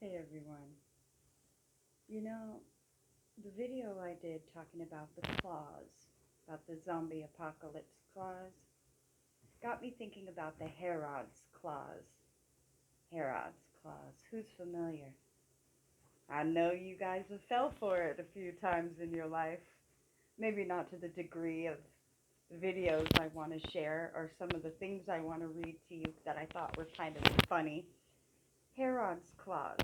Hey everyone. You know, the video I did talking about the claws, about the zombie apocalypse claws, got me thinking about the Herod's claws. Herod's claws. Who's familiar? I know you guys have fell for it a few times in your life. Maybe not to the degree of the videos I want to share or some of the things I want to read to you that I thought were kind of funny. Herod's claws.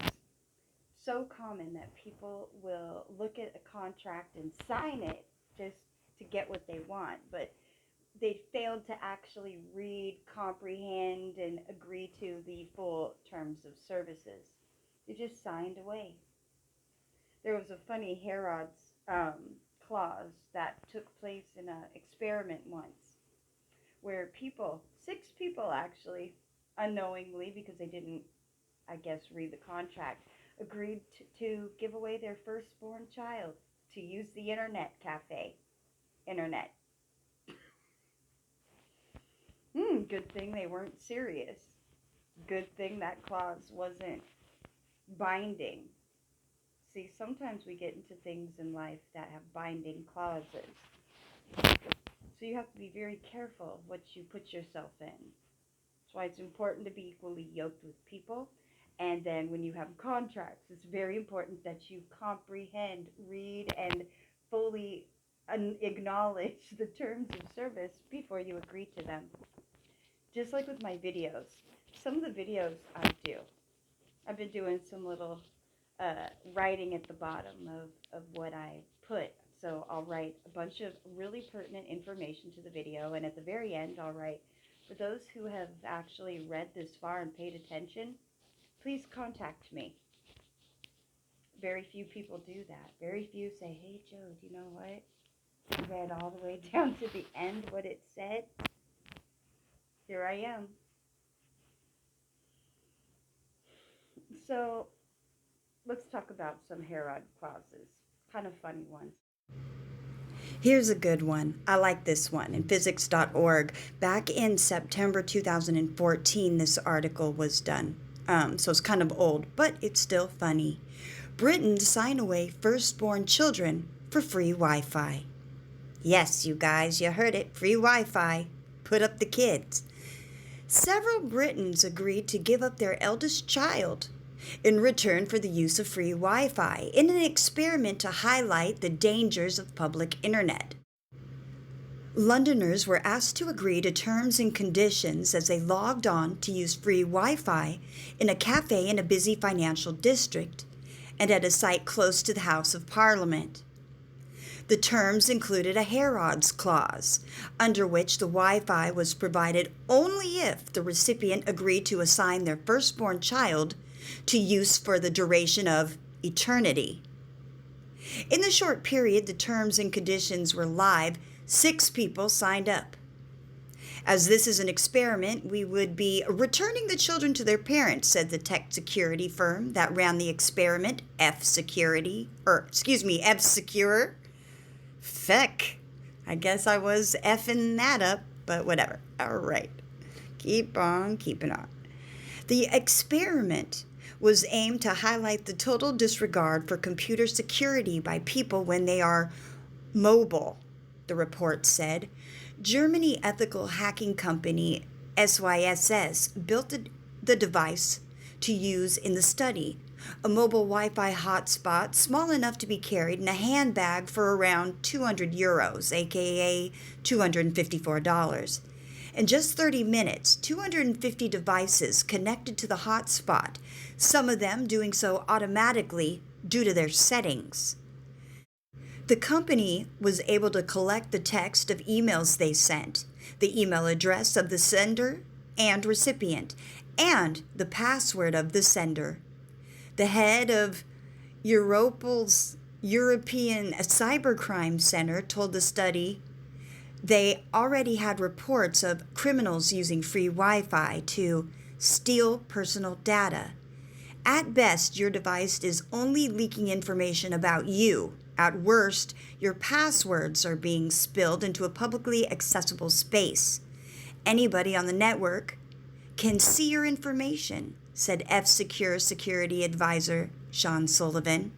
So common that people will look at a contract and sign it just to get what they want, but they failed to actually read, comprehend, and agree to the full terms of services. They just signed away. There was a funny Herod's clause that took place in an experiment once where people, 6 people actually, unknowingly, because they didn't, I guess, read the contract, agreed to give away their firstborn child to use the internet cafe. Internet. Good thing they weren't serious. Good thing that clause wasn't binding. See, sometimes we get into things in life that have binding clauses. So you have to be very careful what you put yourself in. That's why it's important to be equally yoked with people. And then when you have contracts, it's very important that you comprehend, read, and fully acknowledge the terms of service before you agree to them. Just like with my videos. Some of the videos I do, I've been doing some little writing at the bottom of what I put. So I'll write a bunch of really pertinent information to the video, and at the very end, I'll write, for those who have actually read this far and paid attention, please contact me. Very few people do that. Very few say, hey, Joe, do you know what? I read all the way down to the end what it said. Here I am. So let's talk about some Herod clauses. Kind of funny ones. Here's a good one. I like this one in physics.org. Back in September 2014, this article was done. So it's kind of old, but it's still funny. Britain sign away firstborn children for free Wi Fi. Yes, you guys, you heard it. Free Wi Fi. Put up the kids. Several Britons agreed to give up their eldest child in return for the use of free Wi Fi in an experiment to highlight the dangers of public internet. Londoners were asked to agree to terms and conditions as they logged on to use free Wi Fi in a cafe in a busy financial district and at a site close to the House of Parliament. The terms included a Herod's clause, under which the Wi-Fi was provided only if the recipient agreed to assign their firstborn child to use for the duration of eternity. In the short period the terms and conditions were live, 6 people signed up. As this is an experiment, we would be returning the children to their parents, said the tech security firm that ran the experiment, F-Secure. Feck. I guess I was effing that up, but whatever. All right. Keep on keeping on. The experiment was aimed to highlight the total disregard for computer security by people when they are mobile, the report said. Germany ethical hacking company SYSS built the device to use in the study, a mobile Wi-Fi hotspot small enough to be carried in a handbag for around €200, aka $254. In just 30 minutes, 250 devices connected to the hotspot, some of them doing so automatically due to their settings. The company was able to collect the text of emails they sent, the email address of the sender and recipient, and the password of the sender. The head of Europol's European Cybercrime Center told the study they already had reports of criminals using free Wi-Fi to steal personal data. At best, your device is only leaking information about you. At worst, your passwords are being spilled into a publicly accessible space. Anybody on the network can see your information. said F-Secure security advisor Sean Sullivan.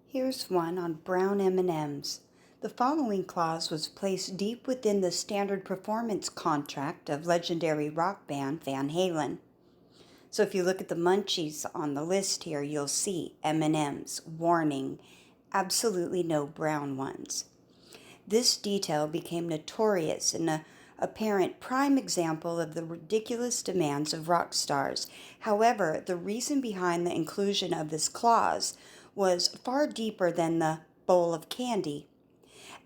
Here's one on brown M&Ms. The following clause was placed deep within the standard performance contract of legendary rock band Van Halen. So if you look at the munchies on the list here, you'll see M&Ms, warning, absolutely no brown ones. This detail became notorious and an apparent prime example of the ridiculous demands of rock stars. However, the reason behind the inclusion of this clause was far deeper than the bowl of candy.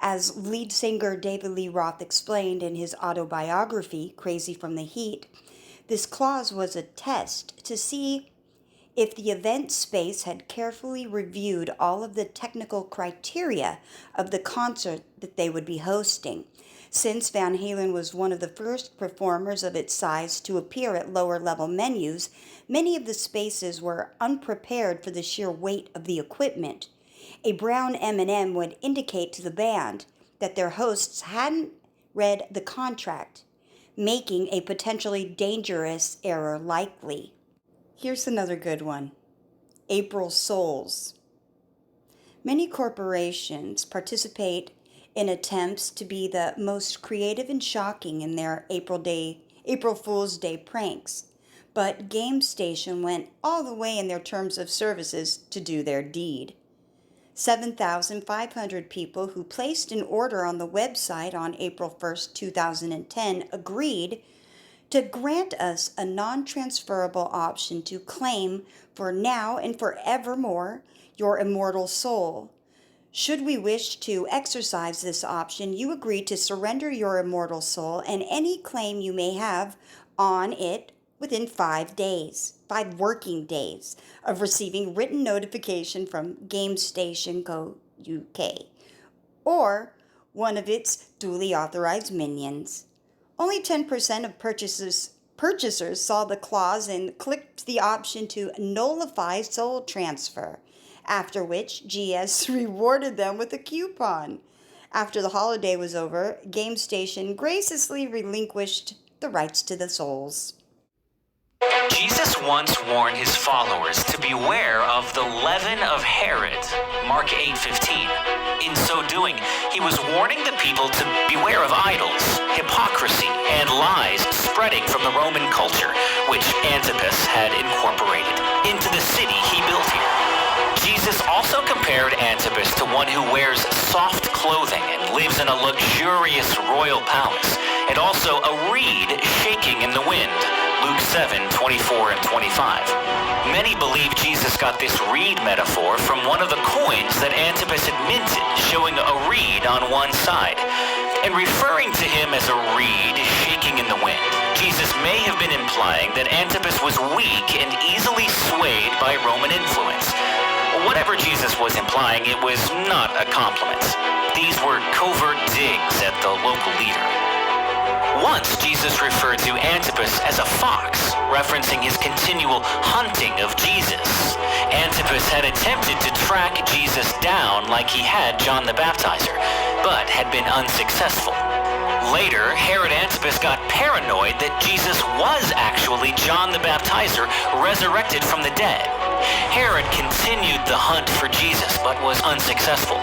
As lead singer David Lee Roth explained in his autobiography, Crazy from the Heat, this clause was a test to see if the event space had carefully reviewed all of the technical criteria of the concert that they would be hosting. Since Van Halen was one of the first performers of its size to appear at lower-level venues, many of the spaces were unprepared for the sheer weight of the equipment. A brown M&M would indicate to the band that their hosts hadn't read the contract, making a potentially dangerous error likely. Here's another good one. April Souls. Many corporations participate in attempts to be the most creative and shocking in their April Fool's Day pranks, but GameStation went all the way in their terms of services to do their deed. 7,500 people who placed an order on the website on April 1st, 2010 agreed to grant us a non-transferable option to claim for now and forevermore your immortal soul. Should we wish to exercise this option, you agree to surrender your immortal soul and any claim you may have on it within 5 working days of receiving written notification from GameStation Co. UK or one of its duly authorized minions. Only 10% of purchasers saw the clause and clicked the option to nullify soul transfer, after which GS rewarded them with a coupon. After the holiday was over, GameStation graciously relinquished the rights to the souls. Jesus once warned his followers to beware of the leaven of Herod, Mark 8:15. In so doing, he was warning the people to beware of idols, hypocrisy, and lies spreading from the Roman culture, which Antipas had incorporated into the city he built here. Jesus also compared Antipas to one who wears soft clothing and lives in a luxurious royal palace, and also a reed shaking in the wind, Luke 7:24 and 25. Many believe Jesus got this reed metaphor from one of the coins that Antipas had minted, showing a reed on one side. And referring to him as a reed shaking in the wind, Jesus may have been implying that Antipas was weak and easily swayed by Roman influence. Whatever Jesus was implying, it was not a compliment. These were covert digs at the local leader. Once, Jesus referred to Antipas as a fox, referencing his continual hunting of Jesus. Antipas had attempted to track Jesus down like he had John the Baptizer, but had been unsuccessful. Later, Herod Antipas got paranoid that Jesus was actually John the Baptizer, resurrected from the dead. Herod continued the hunt for Jesus, but was unsuccessful.